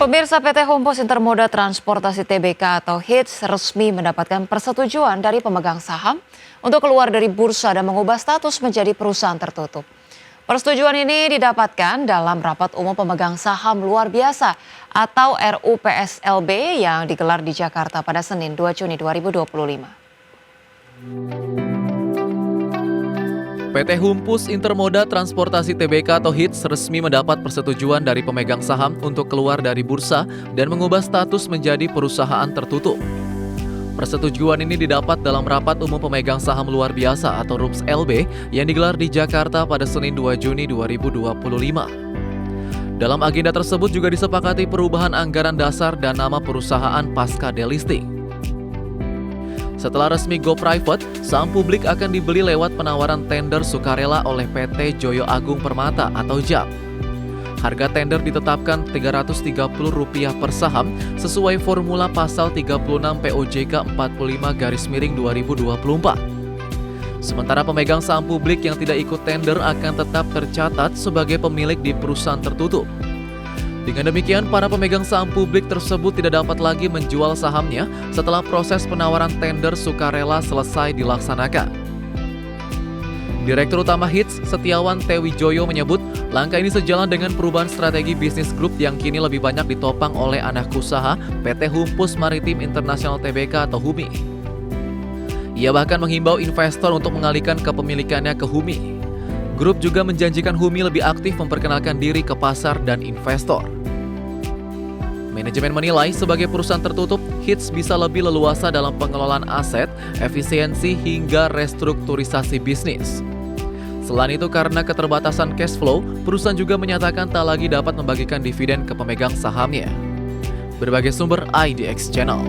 Pemirsa, PT Humpus Intermoda Transportasi Tbk atau HITS resmi mendapatkan persetujuan dari pemegang saham untuk keluar dari bursa dan mengubah status menjadi perusahaan tertutup. Persetujuan ini didapatkan dalam rapat umum pemegang saham luar biasa atau RUPSLB yang digelar di Jakarta pada Senin 2 Juni 2025. PT Humpus Intermoda Transportasi Tbk atau HITS resmi mendapat persetujuan dari pemegang saham untuk keluar dari bursa dan mengubah status menjadi perusahaan tertutup. Persetujuan ini didapat dalam rapat umum pemegang saham luar biasa atau RUPSLB yang digelar di Jakarta pada Senin 2 Juni 2025. Dalam agenda tersebut juga disepakati perubahan anggaran dasar dan nama perusahaan pasca delisting. Setelah resmi go private, saham publik akan dibeli lewat penawaran tender sukarela oleh PT Joyo Agung Permata atau JAP. Harga tender ditetapkan Rp330 per saham sesuai formula pasal 36 POJK 45/2024. Sementara pemegang saham publik yang tidak ikut tender akan tetap tercatat sebagai pemilik di perusahaan tertutup. Dengan demikian, para pemegang saham publik tersebut tidak dapat lagi menjual sahamnya setelah proses penawaran tender sukarela selesai dilaksanakan. Direktur Utama HITS, Setiawan Tewijoyo menyebut, langkah ini sejalan dengan perubahan strategi bisnis grup yang kini lebih banyak ditopang oleh anak usaha PT Humpus Maritim Internasional Tbk atau HUMI. Ia bahkan menghimbau investor untuk mengalihkan kepemilikannya ke HUMI. Grup juga menjanjikan HUMI lebih aktif memperkenalkan diri ke pasar dan investor. Manajemen menilai sebagai perusahaan tertutup, HITS bisa lebih leluasa dalam pengelolaan aset, efisiensi hingga restrukturisasi bisnis. Selain itu, karena keterbatasan cash flow, perusahaan juga menyatakan tak lagi dapat membagikan dividen ke pemegang sahamnya. Berbagai sumber IDX Channel.